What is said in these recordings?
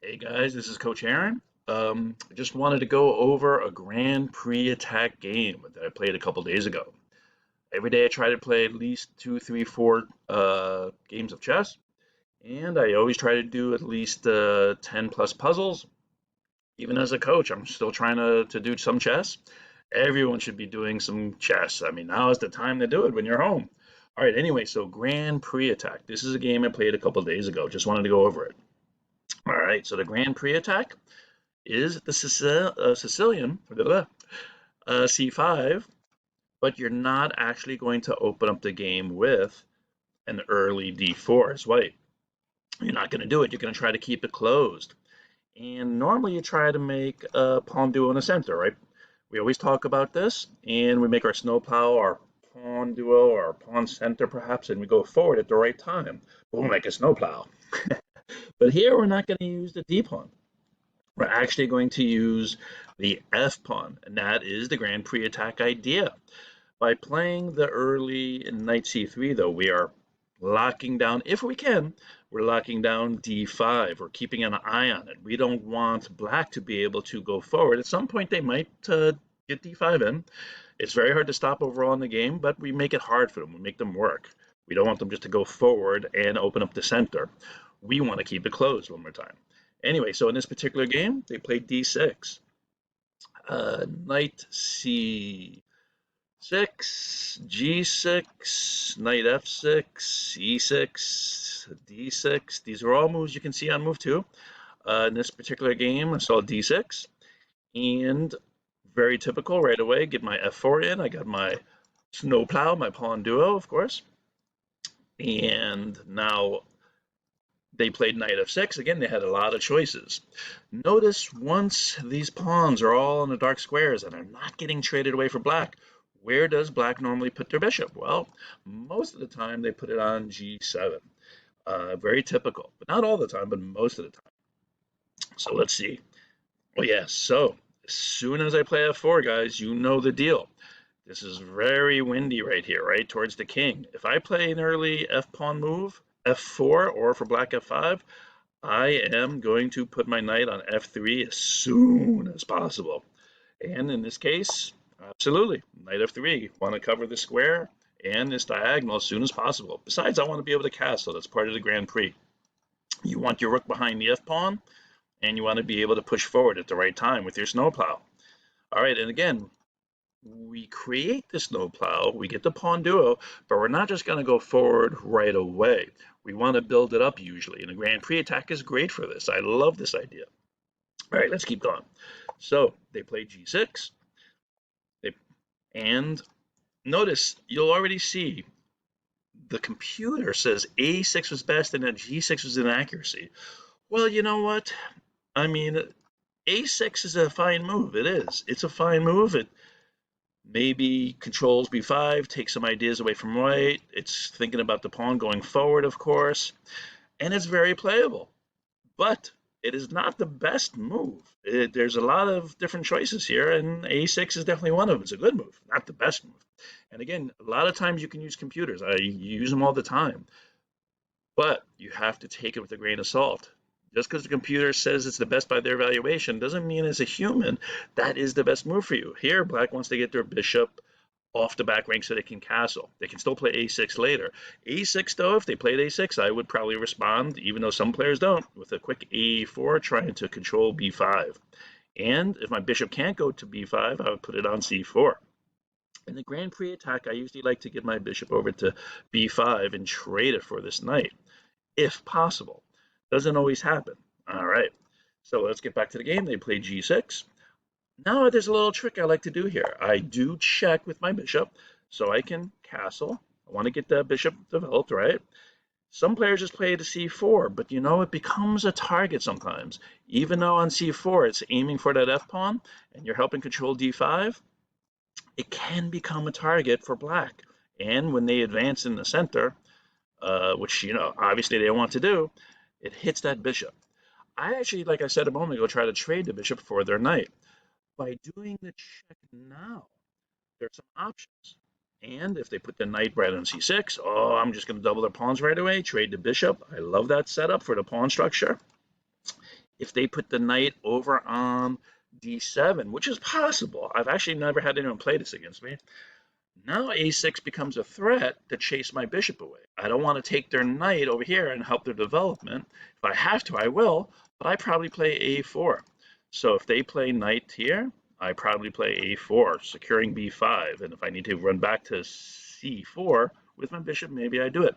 Hey guys, this is Coach Aaron. I just wanted to go over a Grand Prix attack game that I played a couple days ago. Every day I try to play at least two, three, four games of chess, and I always try to do at least 10 plus puzzles. Even as a coach, I'm still trying to do some chess. Everyone should be doing some chess. I mean, now is the time to do it when you're home. All right, anyway, so Grand Prix attack. This is a game I played a couple days ago. Just wanted to go over it. All right, so the Grand Prix attack is the Sicilian c5, but you're not actually going to open up the game with an early d4 as white. You're not going to do it. You're going to try to keep it closed. And normally you try to make a pawn duo in the center, right? We always talk about this, and we make our snowplow, our pawn duo, or our pawn center perhaps, and we go forward at the right time. Boom, like a snowplow. But here we're not going to use the d pawn. We're actually going to use the F pawn, and that is the Grand Prix attack idea. By playing the early knight c3, though, we are locking down, if we can, we're locking down d5. We're keeping an eye on it. We don't want black to be able to go forward. At some point, they might get d5 in. It's very hard to stop overall in the game, but we make it hard for them. We make them work. We don't want them just to go forward and open up the center. We want to keep it closed one more time. Anyway, so in this particular game, they played d6. Knight c6, g6, knight f6, e6, d6. These are all moves you can see on move 2. In this particular game, I saw d6, and very typical right away, get my f4 in. I got my snowplow, my pawn duo, of course. And now they played knight f6. Again, they had a lot of choices. Notice once these pawns are all in the dark squares and are not getting traded away for black, where does black normally put their bishop? Well, most of the time they put it on g7. Very typical, but not all the time, but most of the time. So let's see. Oh yes, so as soon as I play f4, guys, you know the deal. This is very windy right here, right towards the king. If I play an early f-pawn move, f4, or for black f5, I am going to put my knight on f3 as soon as possible. And in this case, absolutely, knight f3. Want to cover the square and this diagonal as soon as possible. Besides, I want to be able to castle. That's part of the Grand Prix. You want your rook behind the f-pawn, and you want to be able to push forward at the right time with your snowplow. All right, and again, we create the snowplow, we get the pawn duo, but we're not just going to go forward right away. We want to build it up usually, and the Grand Prix attack is great for this. I love this idea. All right, let's keep going. So they played g6, and notice you'll already see the computer says a6 was best and that g6 was inaccuracy. Well, you know what? I mean, a6 is a fine move. It is. It's a fine move. It maybe controls b5, takes some ideas away from white. It's thinking about the pawn going forward, of course, and it's very playable. But it is not the best move. There's a lot of different choices here, and a6 is definitely one of them. It's a good move, not the best move. And again, a lot of times you can use computers. I use them all the time. But you have to take it with a grain of salt. Just because the computer says it's the best by their evaluation doesn't mean as a human that is the best move for you. Here, black wants to get their bishop off the back rank so they can castle. They can still play a6 later. a6, though, if they played a6, I would probably respond, even though some players don't, with a quick a4 trying to control b5. And if my bishop can't go to b5, I would put it on c4. In the Grand Prix attack, I usually like to get my bishop over to b5 and trade it for this knight, if possible. Doesn't always happen. All right, so let's get back to the game. They play g6. Now there's a little trick I like to do here. I do check with my bishop so I can castle. I want to get the bishop developed, right? Some players just play to c4, but you know, it becomes a target sometimes. Even though on c4 it's aiming for that f-pawn and you're helping control d5, it can become a target for black. And when they advance in the center, which, you know, obviously they want to do, it hits that bishop. I actually, like I said a moment ago, try to trade the bishop for their knight. By doing the check now, there's some options. And if they put the knight right on c6, oh, I'm just going to double their pawns right away, trade the bishop. I love that setup for the pawn structure. if they put the knight over on d7, which is possible. I've actually never had anyone play this against me. Now a6 becomes a threat to chase my bishop away. I don't want to take their knight over here and help their development. If I have to, I will, but I probably play a4. So if they play knight here, I probably play a4, securing b5. And if I need to run back to c4 with my bishop, maybe I do it.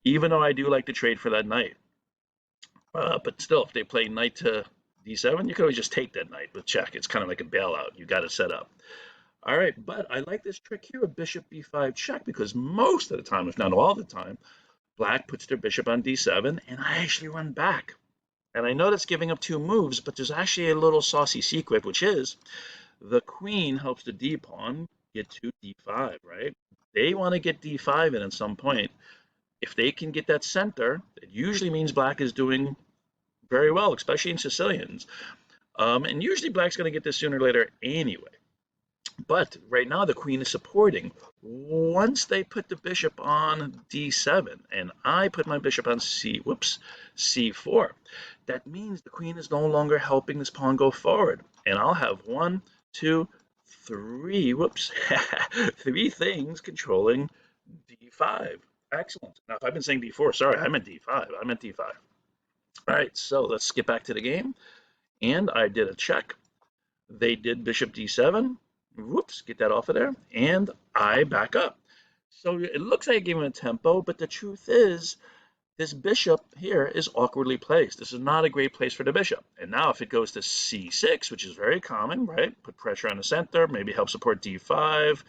Even though I do like to trade for that knight. But still, if they play knight to d7, you can always just take that knight with check. It's kind of like a bailout. You got to set up. All right, but I like this trick here of bishop b5 check because most of the time, if not all the time, black puts their bishop on d7 and I actually run back. And I know that's giving up 2 moves, but there's actually a little saucy secret, which is the queen helps the d pawn get to d5, right? They want to get d5 in at some point. If they can get that center, it usually means black is doing very well, especially in Sicilians. And usually black's going to get this sooner or later anyway. But right now the queen is supporting. Once they put the bishop on d7 and I put my bishop on c4, that means the queen is no longer helping this pawn go forward. And I'll have 1, 2, 3, 3 things controlling d5. Excellent. Now, if I've been saying d4, sorry, I meant d5. I meant d5. All right, so let's get back to the game. And I did a check. They did bishop d7. Whoops, get that off of there. And I back up. So it looks like I gave him a tempo, but the truth is this bishop here is awkwardly placed. This is not a great place for the bishop. And now if it goes to c6, which is very common, right? Put pressure on the center, maybe help support d5.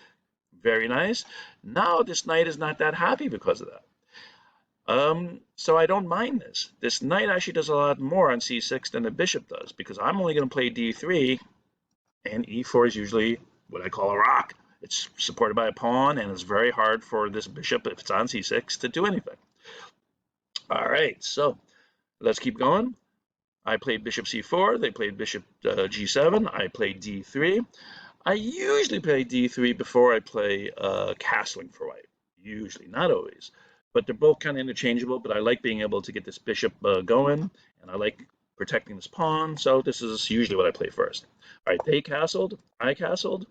Very nice. Now this knight is not that happy because of that. So I don't mind this. This knight actually does a lot more on c6 than the bishop does because I'm only going to play d3, and e4 is usually what I call a rock. It's supported by a pawn, and it's very hard for this bishop, if it's on c6, to do anything. All right, so let's keep going. I played bishop c4. They played bishop g7. I played d3. I usually play d3 before I play castling for white. Usually, not always. But they're both kind of interchangeable, but I like being able to get this bishop going, and I like protecting this pawn, so this is usually what I play first. All right, they castled, I castled,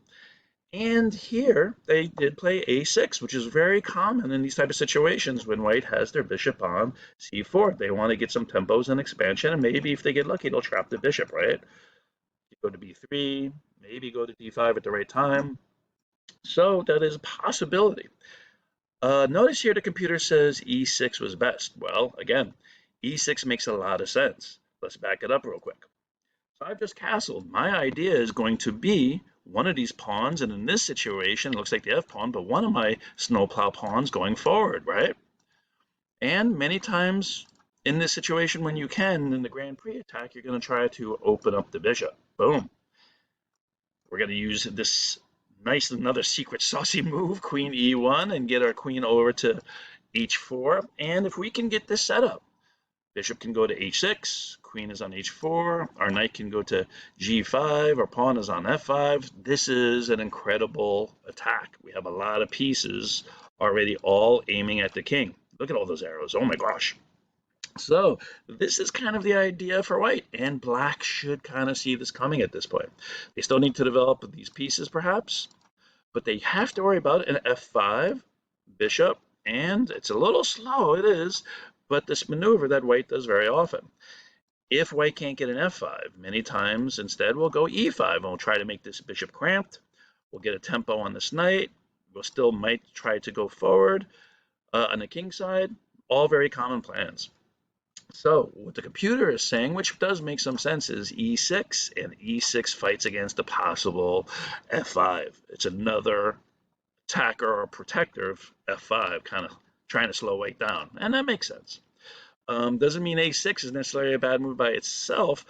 and here they did play a6, which is very common in these type of situations when white has their bishop on c4. They want to get some tempos and expansion, and maybe if they get lucky, they'll trap the bishop, right? You go to b3, maybe go to d5 at the right time. So that is a possibility. Notice here the computer says e6 was best. Well, again, e6 makes a lot of sense. Let's back it up real quick. So I've just castled. My idea is going to be one of these pawns, and in this situation, it looks like the f pawn, but one of my snowplow pawns going forward, right? And many times in this situation, when you can, in the Grand Prix attack, you're going to try to open up the bishop. Boom. We're going to use this nice, another secret saucy move, queen e1, and get our queen over to h4. And if we can get this set up, bishop can go to h6, queen is on h4, our knight can go to g5, our pawn is on f5. This is an incredible attack. We have a lot of pieces already all aiming at the king. Look at all those arrows. Oh my gosh. So this is kind of the idea for white, and black should kind of see this coming at this point. They still need to develop these pieces perhaps, but they have to worry about an f5, bishop, and it's a little slow, it is, but this maneuver that white does very often. If white can't get an f5, many times instead we'll go e5 and we'll try to make this bishop cramped. We'll get a tempo on this knight. We'll still might try to go forward on the king side. All very common plans. So what the computer is saying, which does make some sense, is e6, and e6 fights against a possible f5. It's another attacker or protector of f5, kind of trying to slow white down, and that makes sense. Doesn't mean a6 is necessarily a bad move by itself,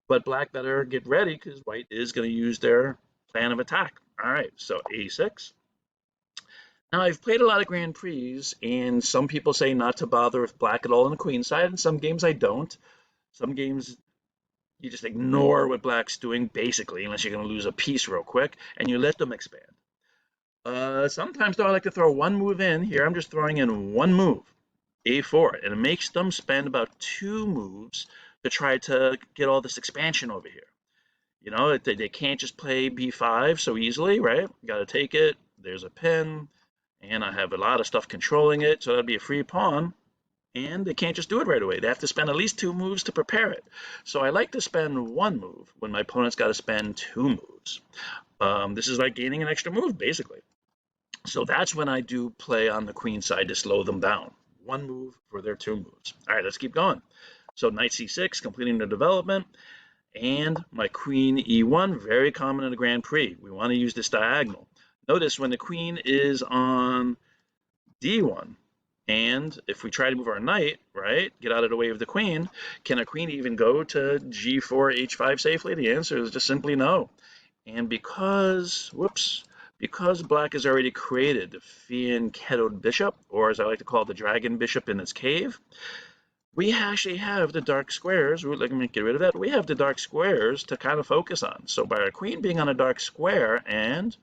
but black better get ready because white is going to use their plan of attack. All right, so a6. Now, I've played a lot of Grand Prix, and some people say not to bother with black at all on the queen side, and some games I don't. Some games you just ignore what black's doing, basically, unless you're going to lose a piece real quick, and you let them expand. Sometimes, though, I like to throw one move in. Here, I'm just throwing in one move, a4, and it makes them spend about 2 moves to try to get all this expansion over here. You know, they can't just play b5 so easily, right? Got to take it. There's a pin, and I have a lot of stuff controlling it, so that'd be a free pawn. And they can't just do it right away. They have to spend at least 2 moves to prepare it. So I like to spend 1 move when my opponent's got to spend 2 moves. This is like gaining an extra move, basically. So that's when I do play on the queen side to slow them down. 1 move for their 2 moves. All right, let's keep going. So knight c6, completing the development. And my queen e1, very common in the Grand Prix. We want to use this diagonal. Notice when the queen is on d1, and if we try to move our knight, right, get out of the way of the queen, can a queen even go to g4, h5 safely? The answer is just simply no. And because black has already created the fianchettoed bishop, or as I like to call it, the dragon bishop in its cave, we actually have the dark squares. Let me get rid of that. We have the dark squares to kind of focus on. So by our queen being on a dark square and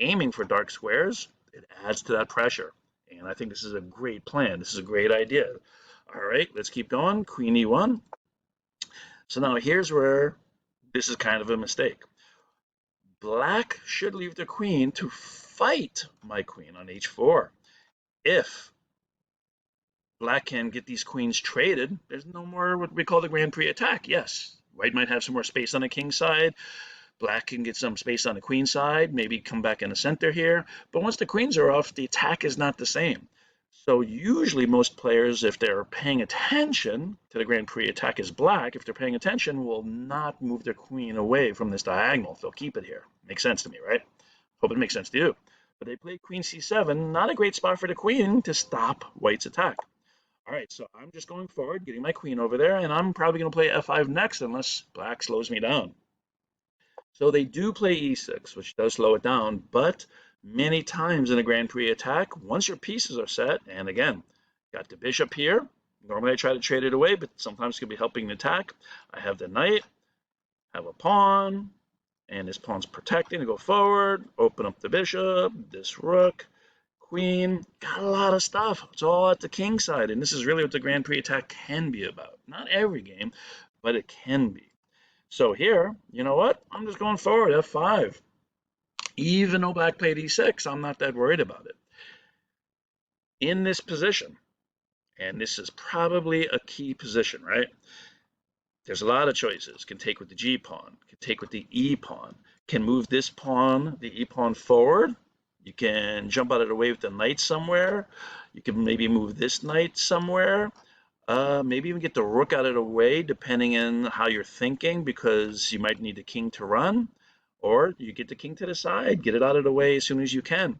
aiming for dark squares, it adds to that pressure. And I think this is a great plan. This is a great idea. All right, let's keep going. Queen e1. So now here's where this is kind of a mistake. Black should leave the queen to fight my queen on h4. If Black can get these queens traded, there's no more what we call the Grand Prix attack. Yes, white might have some more space on the king side. Black can get some space on the queen side, maybe come back in the center here. But once the queens are off, the attack is not the same. So usually most players, if they're paying attention to the Grand Prix attack as black, if they're paying attention, will not move their queen away from this diagonal. They'll keep it here. Makes sense to me, right? Hope it makes sense to you. But they played queen c7, not a great spot for the queen to stop white's attack. All right, so I'm just going forward, getting my queen over there, and I'm probably going to play f5 next unless black slows me down. So they do play e6, which does slow it down, but many times in a Grand Prix attack, once your pieces are set, and again, got the bishop here. Normally I try to trade it away, but sometimes it could be helping the attack. I have the knight, have a pawn, and this pawn's protecting to go forward, open up the bishop, this rook, queen, got a lot of stuff. It's all at the king side, and this is really what the Grand Prix attack can be about. Not every game, but it can be. So here, you know what? I'm just going forward, f5. Even though black played e6, I'm not that worried about it. In this position, and this is probably a key position, right? There's a lot of choices. Can take with the g pawn, can take with the e pawn, can move this pawn, the e pawn forward. You can jump out of the way with the knight somewhere. You can maybe move this knight somewhere. Maybe even get the rook out of the way, depending on how you're thinking, because you might need the king to run. Or you get the king to the side, get it out of the way as soon as you can.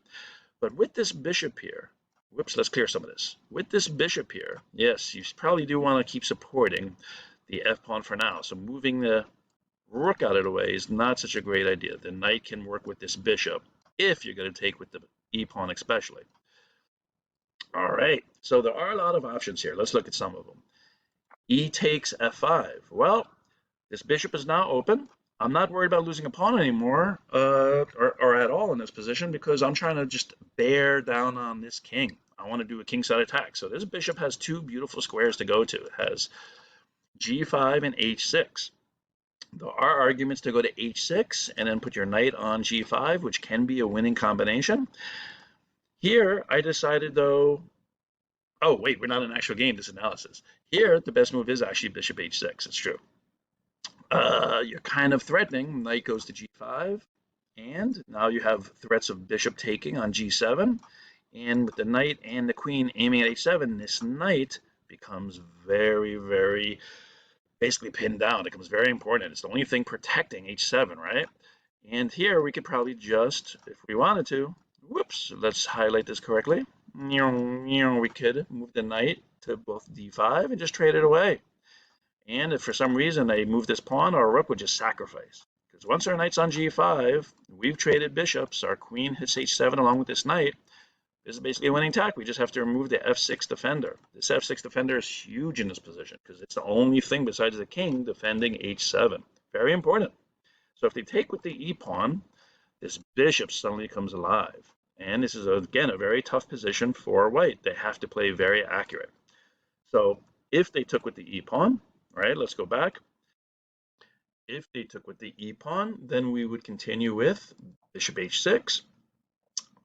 But with this bishop here, whoops, let's clear some of this. With this bishop here, yes, you probably do want to keep supporting the f-pawn for now. So moving the rook out of the way is not such a great idea. The knight can work with this bishop if you're going to take with the e-pawn especially. All right, so there are a lot of options here. Let's look at some of them. E takes f5. Well, this bishop is now open. I'm not worried about losing a pawn anymore, or at all in this position, because I'm trying to just bear down on this king. I want to do a kingside attack. So this bishop has 2 beautiful squares to go to. It has g5 and h6. There are arguments to go to h6 and then put your knight on g5, which can be a winning combination. Here, I decided though, oh wait, we're not in an actual game, this analysis. Here, the best move is actually bishop h6, it's true. You're kind of threatening, knight goes to g5, and now you have threats of bishop taking on g7, and with the knight and the queen aiming at h7, this knight becomes very, very basically pinned down. It becomes very important. It's the only thing protecting h7, right? And here we could probably just, if we wanted to, whoops, let's highlight this correctly. We could move the knight to both d5 and just trade it away. And if for some reason they move this pawn, our rook would just sacrifice. Because once our knight's on g5, we've traded bishops, our queen hits h7 along with this knight. This is basically a winning attack. We just have to remove the f6 defender. This f6 defender is huge in this position because it's the only thing besides the king defending h7. Very important. So if they take with the e-pawn, this bishop suddenly comes alive. And this is, again, a very tough position for white. They have to play very accurate. So if they took with the e-pawn, All right, let's go back. If they took with the e-pawn, then we would continue with bishop h6.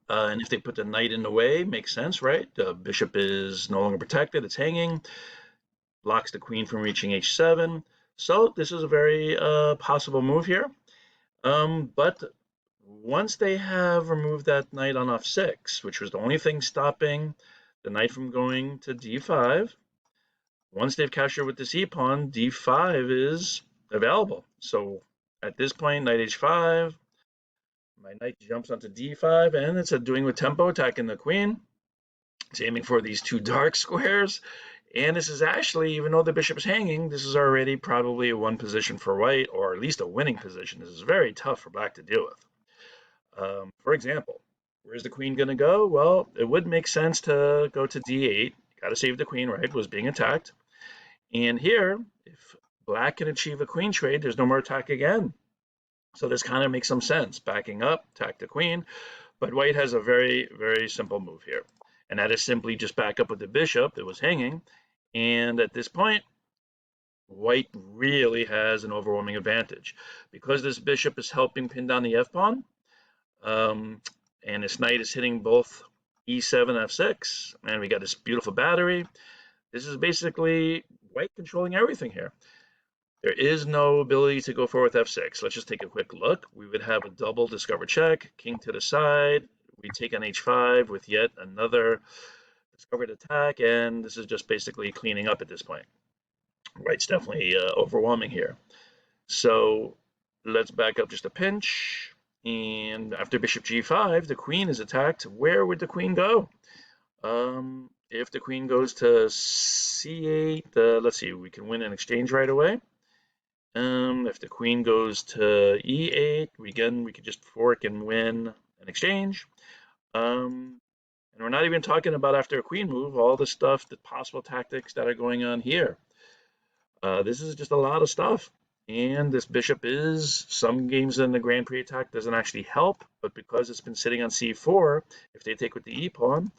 And if they put the knight in the way, makes sense, right? The bishop is no longer protected, it's hanging, blocks the queen from reaching h7. So this is a very possible move here. But once they have removed that knight on f6, which was the only thing stopping the knight from going to d5, once they've captured with this e-pawn, d5 is available. So at this point, knight h5, my knight jumps onto d5, and it's a doing with tempo, attacking the queen. It's aiming for these two dark squares. And this is actually, even though the bishop is hanging, this is already probably a one position for white, or at least a winning position. This is very tough for black to deal with. For example, where's the queen going to go? Well, it would make sense to go to d8. Got to save the queen, right? Was being attacked. And here, if black can achieve a queen trade, there's no more attack again. So this kind of makes some sense. Backing up, attack the queen. But white has a very, very simple move here. And that is simply just back up with the bishop that was hanging. And at this point, white really has an overwhelming advantage. Because this bishop is helping pin down the f-pawn, and this knight is hitting both e7 and f6, and we got this beautiful battery. This is basically white controlling everything here. There is no ability to go forward with f6. Let's just take a quick look. We would have a double discover check, king to the side. We take on h5 with yet another discovered attack, and this is just basically cleaning up at this point. White's definitely overwhelming here. So let's back up just a pinch. And after bishop g5, the queen is attacked. Where would the queen go? If the queen goes to c8, let's see, we can win an exchange right away. If the queen goes to e8, we could just fork and win an exchange. And we're not even talking about after a queen move, all the stuff, the possible tactics that are going on here. This is just a lot of stuff. And this bishop is, some games in the Grand Prix attack doesn't actually help, but because it's been sitting on c4, if they take with the e-pawn,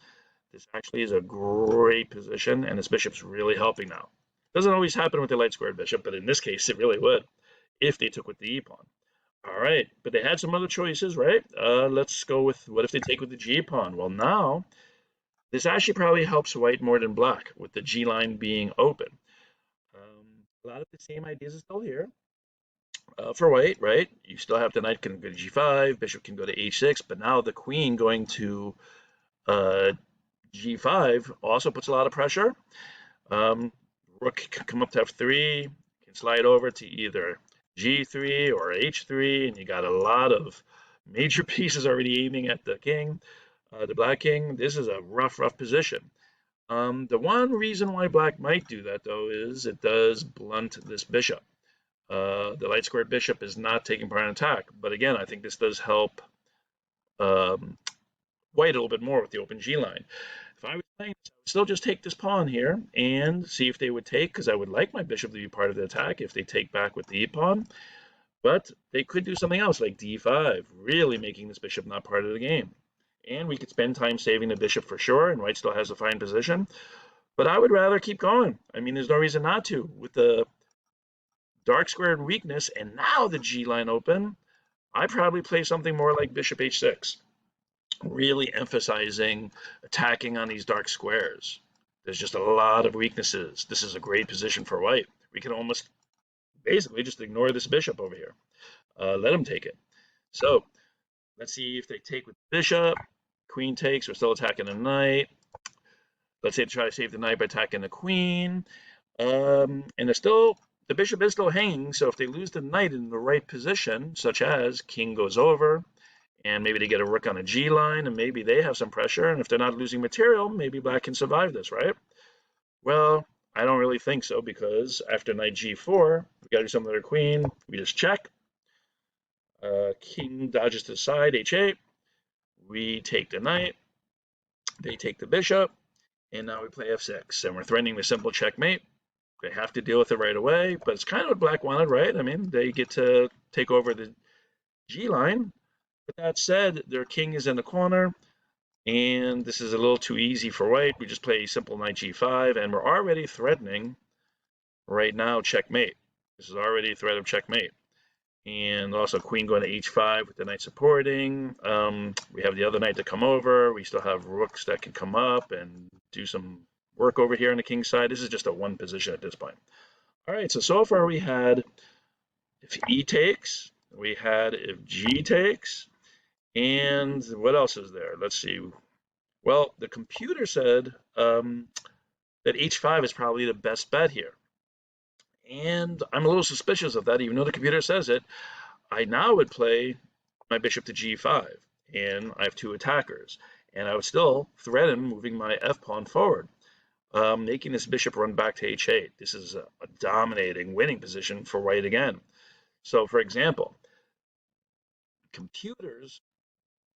this actually is a great position, and this bishop's really helping now. Doesn't always happen with the light squared bishop, but in this case, it really would, if they took with the e-pawn. All right, but they had some other choices, right? Let's go with, what if they take with the g-pawn? Well, now, this actually probably helps white more than black, with the g-line being open. A lot of the same ideas are still here. For white, right? You still have the knight can go to g5, bishop can go to h6, but now the queen going to g5 also puts a lot of pressure. Rook can come up to f3, can slide over to either g3 or h3, and you got a lot of major pieces already aiming at the king, the black king. This is a rough position. The one reason why black might do that, though, is it does blunt this bishop. The light squared bishop is not taking part in attack. But again, I think this does help white a little bit more with the open G line. If I was playing this, I would still just take this pawn here and see if they would take, because I would like my bishop to be part of the attack if they take back with the e-pawn. But they could do something else like d5, really making this bishop not part of the game. And we could spend time saving the bishop for sure, and white still has a fine position. But I would rather keep going. I mean, there's no reason not to. With the dark squared weakness and now the G line open, I probably play something more like bishop h6, really emphasizing attacking on these dark squares. There's just a lot of weaknesses. This is a great position for white. We can almost basically just ignore this bishop over here. Let him take it. So let's see if they take with the bishop. Queen takes. We're still attacking the knight. Let's say try to save the knight by attacking the queen. And the bishop is still hanging, so if they lose the knight in the right position, such as king goes over, and maybe they get a rook on a G line, and maybe they have some pressure, and if they're not losing material, maybe black can survive this, right? Well, I don't really think so, because after knight g4, we got to do something with their queen. We just check. King dodges to the side, h8. We take the knight. They take the bishop. And now we play f6, and we're threatening the simple checkmate. They have to deal with it right away, but it's kind of what black wanted, right? I mean, they get to take over the G line. But that said, their king is in the corner, and this is a little too easy for white. We just play simple knight g5, and we're already threatening right now, checkmate. This is already a threat of checkmate. And also queen going to h5 with the knight supporting. We have the other knight to come over. We still have rooks that can come up and do some work over here on the king side. This is just a one position at this point. All right, so far we had if e takes, we had if g takes, and what else is there? Let's see. Well, the computer said that h5 is probably the best bet here. And I'm a little suspicious of that, even though the computer says it. I now would play my bishop to g5, and I have two attackers. And I would still threaten moving my f-pawn forward, making this bishop run back to h8. This is a dominating winning position for white again. So, for example, computers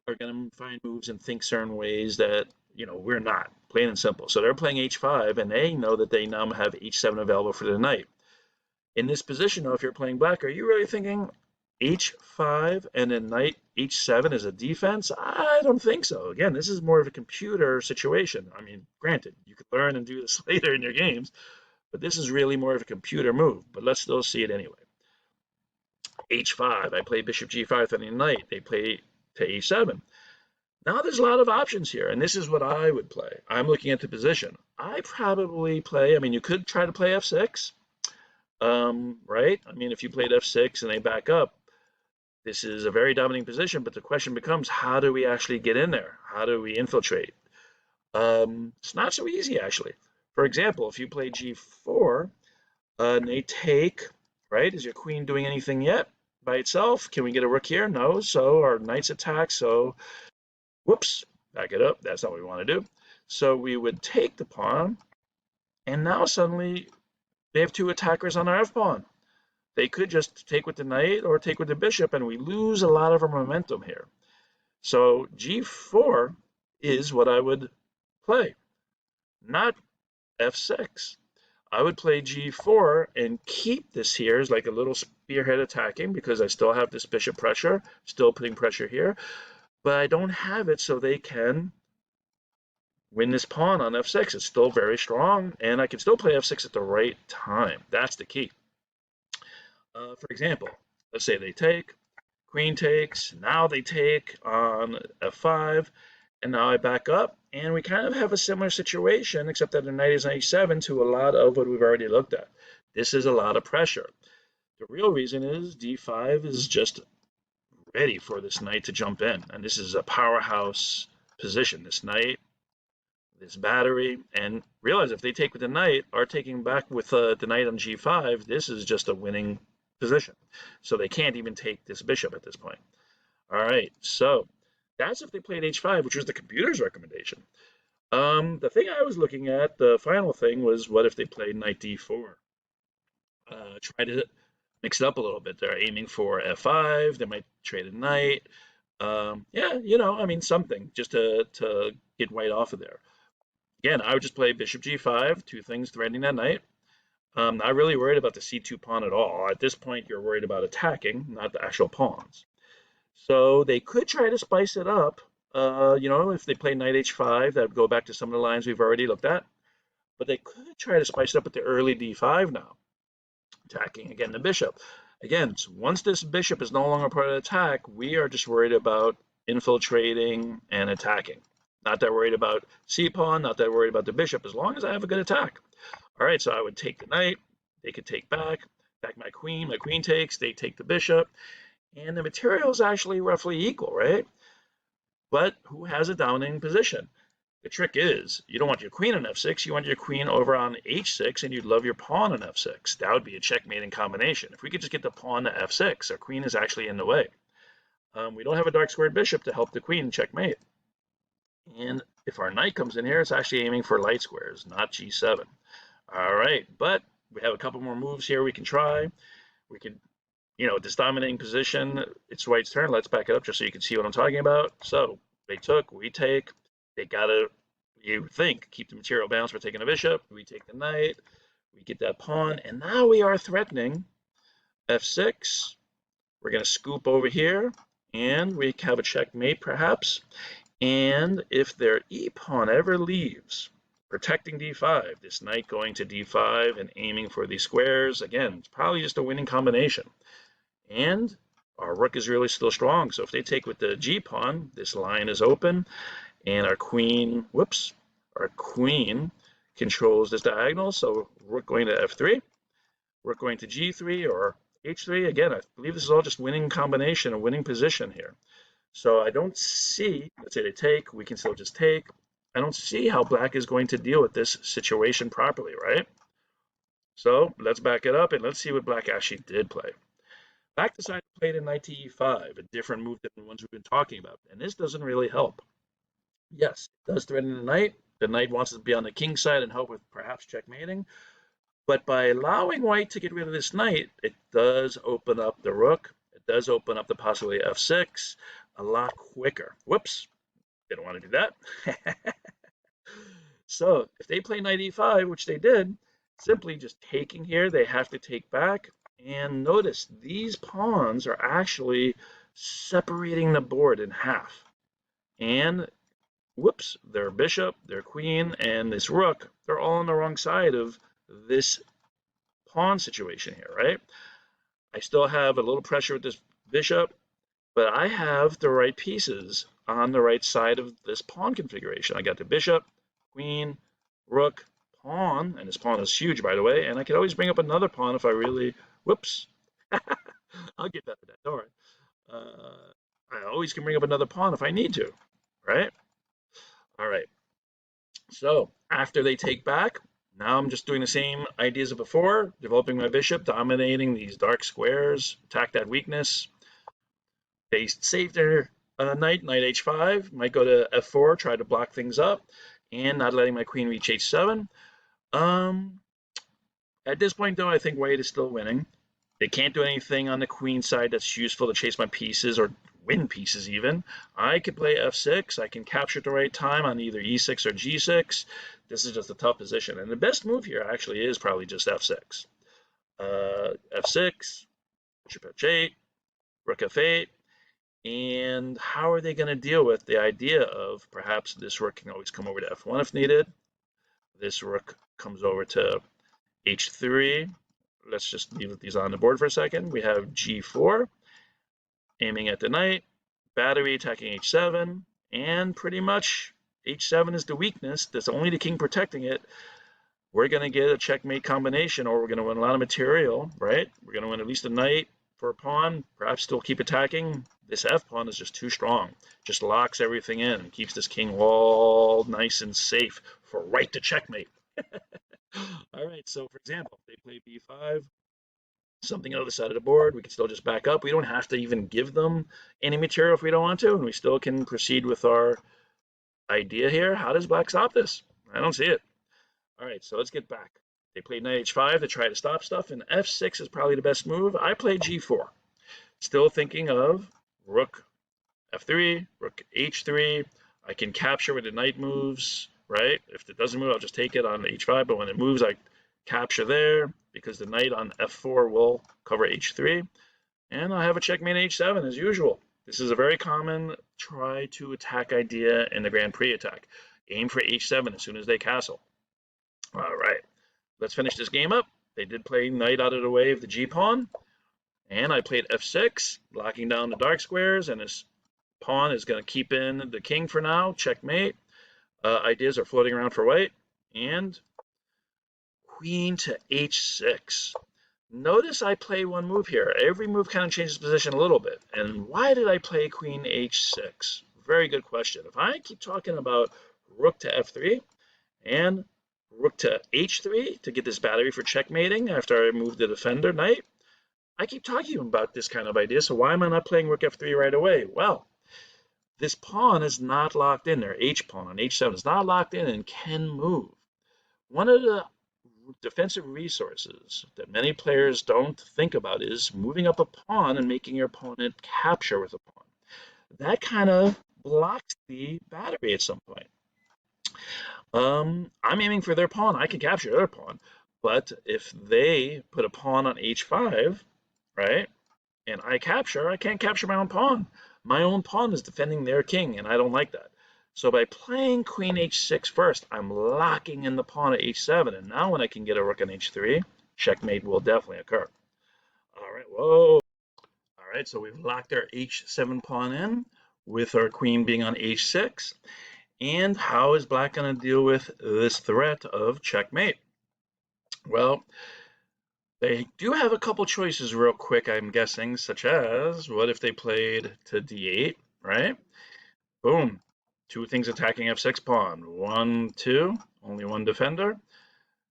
are going to find moves and think certain ways that we're not, plain and simple. So they're playing h5, and they know that they now have h7 available for the knight. In this position, though, if you're playing black, are you really thinking h5 and then knight h7 is a defense? I don't think so. Again, this is more of a computer situation. I mean, granted, you could learn and do this later in your games, but this is really more of a computer move. But let's still see it anyway. h5, I play bishop g5 and the knight. They play to h7. Now there's a lot of options here, and this is what I would play. I'm looking at the position. I probably play, I mean, you could try to play f6, right? I mean, if you played f6 and they back up, this is a very dominating position, but the question becomes, how do we actually get in there? How do we infiltrate? It's not so easy, actually. For example, if you play g4, and they take, right? Is your queen doing anything yet by itself? Can we get a rook here? No. So our knight's attack. So, whoops, back it up. That's not what we want to do. So we would take the pawn, and now suddenly they have two attackers on our f-pawn. They could just take with the knight or take with the bishop, and we lose a lot of our momentum here. So g4 is what I would play, not f6. I would play g4 and keep this here as like a little spearhead attacking, because I still have this bishop pressure, still putting pressure here, but I don't have it so they can win this pawn on f6. It's still very strong, and I can still play f6 at the right time. That's the key. For example, let's say they take, queen takes, now they take on f5, and now I back up, and we kind of have a similar situation, except that the knight is on h7 to a lot of what we've already looked at. This is a lot of pressure. The real reason is d5 is just ready for this knight to jump in, and this is a powerhouse position. This knight, this battery, and realize if they take with the knight or taking back with the knight on g5, this is just a winning position. So they can't even take this bishop at this point. All right, so that's if they played h5, which was the computer's recommendation. The thing I was looking at, the final thing, was what if they played knight d4? Try to mix it up a little bit. They're aiming for f5. They might trade a knight. Yeah, I mean, something just to get white off of there. Again, I would just play bishop g5, two things threatening that knight. Not really worried about the c2 pawn at all. At this point, you're worried about attacking, not the actual pawns. So they could try to spice it up. If they play knight h5, that would go back to some of the lines we've already looked at. But they could try to spice it up with the early d5 now, attacking again the bishop. Again, once this bishop is no longer part of the attack, we are just worried about infiltrating and attacking. Not that worried about c-pawn, not that worried about the bishop, as long as I have a good attack. All right, so I would take the knight. They could take back my queen. My queen takes, they take the bishop. And the material is actually roughly equal, right? But who has a dominating position? The trick is, you don't want your queen on f6, you want your queen over on h6, and you'd love your pawn on f6. That would be a checkmating combination. If we could just get the pawn to f6, our queen is actually in the way. We don't have a dark squared bishop to help the queen checkmate. And if our knight comes in here, it's actually aiming for light squares, not g7. All right, but we have a couple more moves here we can try. We can, this dominating position, it's white's turn. Let's back it up just so you can see what I'm talking about. So they took, we take. They gotta, you think, keep the material balanced. We're taking a bishop. We take the knight. We get that pawn, and now we are threatening f6. We're gonna scoop over here, and we have a checkmate perhaps. And if their e-pawn ever leaves, protecting d5. This knight going to d5 and aiming for these squares. Again, it's probably just a winning combination. And our rook is really still strong. So if they take with the g pawn, this line is open, and our queen, our queen controls this diagonal. So rook going to f3, rook going to g3 or h3. Again, I believe this is all just winning combination, a winning position here. So I don't see, let's say they take, we can still just take. I don't see how black is going to deal with this situation properly, right? So let's back it up and let's see what black actually did play. Black decided to play the knight to e5, a different move than the ones we've been talking about. And this doesn't really help. Yes, it does threaten the knight. The knight wants to be on the king side and help with perhaps checkmating. But by allowing white to get rid of this knight, it does open up the rook. It does open up the possibility of f6 a lot quicker. Whoops, didn't want to do that. So if they play knight e5, which they did, simply just taking here, they have to take back. And notice these pawns are actually separating the board in half. And whoops, their bishop, their queen, and this rook, they're all on the wrong side of this pawn situation here, right? I still have a little pressure with this bishop, but I have the right pieces on the right side of this pawn configuration. I got the bishop, queen, rook, pawn, and this pawn is huge, by the way, and I can always bring up another pawn if I really, whoops, I'll get better at that, don't worry. I always can bring up another pawn if I need to, right? All right, so after they take back, now I'm just doing the same ideas of before, developing my bishop, dominating these dark squares, attack that weakness. They save their knight h5, might go to f4, try to block things up, and not letting my queen reach h7. At this point, though, I think white is still winning. They can't do anything on the queen side that's useful to chase my pieces or win pieces even. I could play f6. I can capture at the right time on either e6 or g6. This is just a tough position. And the best move here actually is probably just f6. F6, bishop h8, rook f8. And how are they going to deal with the idea of perhaps this rook can always come over to f1 if needed. This rook comes over to h3. Let's just leave these on the board for a second. We have g4, aiming at the knight, battery attacking h7, and pretty much h7 is the weakness. That's only the king protecting it. We're going to get a checkmate combination, or we're going to win a lot of material, right? We're going to win at least a knight for a pawn, perhaps still keep attacking. This f pawn is just too strong. Just locks everything in and keeps this king all nice and safe for white to checkmate. All right, so for example, if they play b5, something on the other side of the board, we can still just back up. We don't have to even give them any material if we don't want to, and we still can proceed with our idea here. How does black stop this? I don't see it. All right, so let's get back. They played knight h5 to try to stop stuff, and f6 is probably the best move. I played g4. Still thinking of rook f3, rook h3. I can capture when the knight moves, right? If it doesn't move, I'll just take it on h5, but when it moves, I capture there because the knight on f4 will cover h3. And I have a checkmate h7 as usual. This is a very common try to attack idea in the Grand Prix attack. Aim for h7 as soon as they castle. All right, let's finish this game up. They did play knight out of the way of the g-pawn, and I played f6, blocking down the dark squares, and this pawn is going to keep in the king for now, checkmate. Ideas are floating around for white, and queen to h6. Notice I play one move here. Every move kind of changes position a little bit. And why did I play queen h6? Very good question. If I keep talking about rook to f3 and rook to h3 to get this battery for checkmating after I move the defender knight, I keep talking about this kind of idea, so why am I not playing rook f3 right away? Well, this pawn is not locked in there. H pawn on h7 is not locked in and can move. One of the defensive resources that many players don't think about is moving up a pawn and making your opponent capture with a pawn. That kind of blocks the battery at some point. I'm aiming for their pawn. I can capture their pawn. But if they put a pawn on h5, right, and I capture, I can't capture my own pawn. My own pawn is defending their king, and I don't like that. So by playing queen h6 first, I'm locking in the pawn at h7, and now when I can get a rook on h3, checkmate will definitely occur. All right, whoa. All right, so we've locked our h7 pawn in with our queen being on h6. And how is black going to deal with this threat of checkmate? Well, they do have a couple choices real quick, I'm guessing, such as what if they played to d8, right? Boom. Two things attacking f6 pawn. 1, 2, only one defender.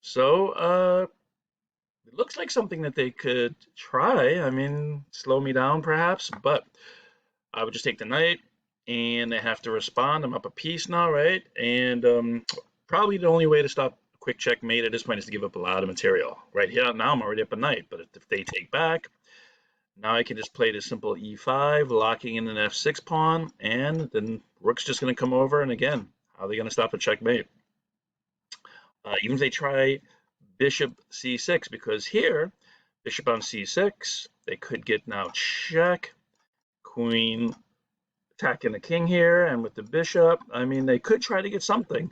So, it looks like something that they could try. I mean, slow me down perhaps, but I would just take the knight, and they have to respond. I'm up a piece now, right? And probably the only way to stop a quick checkmate at this point is to give up a lot of material. Right here, now I'm already up a knight, but if they take back, now I can just play the simple e5, locking in an f6 pawn, and then rook's just going to come over, and again, how are they going to stop a checkmate? Even if they try bishop c6, because here, bishop on c6, they could get now check, queen attacking the king here, and with the bishop, I mean, they could try to get something.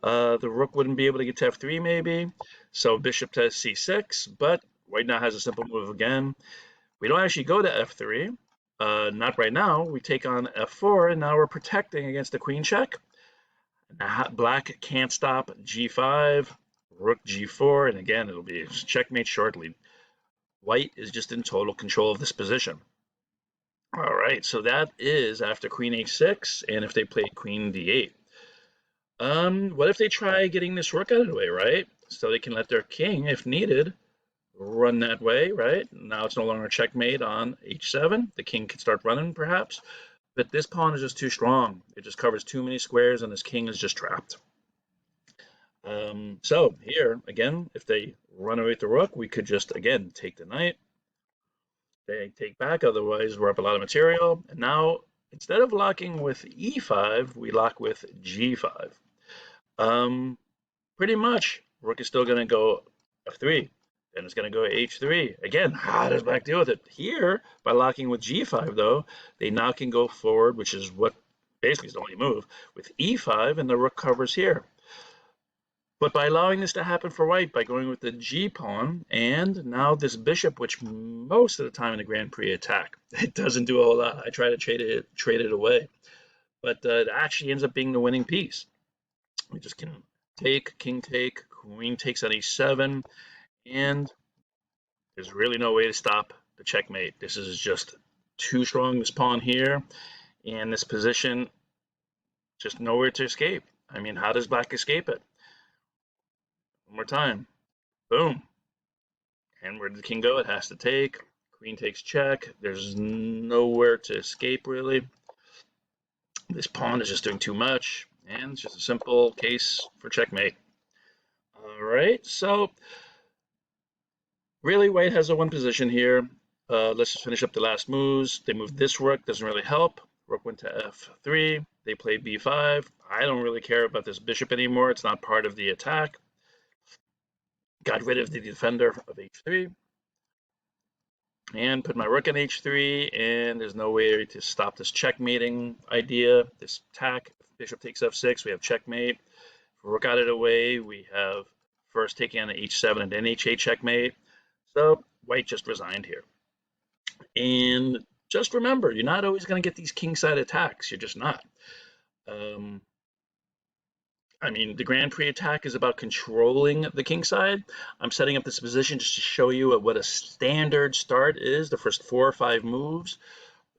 The rook wouldn't be able to get to f3 maybe, so bishop to c6, but white now has a simple move again. We don't actually go to f3, not right now. We take on f4, and now we're protecting against the queen check. Now, black can't stop g5, rook g4, and again, it'll be checkmate shortly. White is just in total control of this position. All right, so that is after queen h6, and if they played queen d8. What if they try getting this rook out of the way, right? So they can let their king, if needed, run that way, right? Now it's no longer checkmate on h7. The king can start running, perhaps. But this pawn is just too strong. It just covers too many squares, and this king is just trapped. So here, again, if they run away with the rook, we could just, again, take the knight. They take back, otherwise we're up a lot of material. And now, instead of locking with e5, we lock with g5. Pretty much, rook is still going to go f3. Then it's going to go h3. Again, how does black deal with it? Here, by locking with g5, though, they now can go forward, which is what basically is the only move, with e5, and the rook covers here. But by allowing this to happen for white, by going with the g pawn, and now this bishop, which most of the time in the Grand Prix attack, it doesn't do a whole lot. I try to trade it away, but it actually ends up being the winning piece. We just can take, king take, queen takes on e7, and there's really no way to stop the checkmate. This is just too strong, this pawn here, and this position, just nowhere to escape. I mean, how does black escape it? One more time. Boom. And where did the king go? It has to take. Queen takes check. There's nowhere to escape, really. This pawn is just doing too much, and it's just a simple case for checkmate. All right, so really white has a one position here. Let's just finish up the last moves. They moved this rook, doesn't really help. Rook went to f3. They played b5. I don't really care about this bishop anymore. It's not part of the attack. Got rid of the defender of h3. And put my rook on h3, and there's no way to stop this checkmating idea, this attack. If bishop takes f6, we have checkmate. If rook out of the way, we have first taking on h7 and then h8 checkmate. So white just resigned here. And just remember, you're not always going to get these kingside attacks. You're just not. I mean, the Grand Prix attack is about controlling the king side. I'm setting up this position just to show you what a standard start is, the first 4 or 5 moves.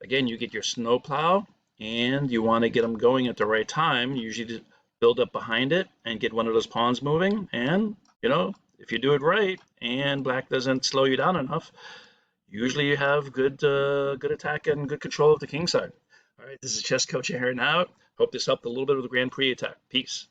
Again, you get your snowplow, and you want to get them going at the right time, usually to build up behind it and get one of those pawns moving. And, you know, if you do it right and black doesn't slow you down enough, usually you have good attack and good control of the king side. All right, this is Chess Coach here now. Hope this helped a little bit with the Grand Prix attack. Peace.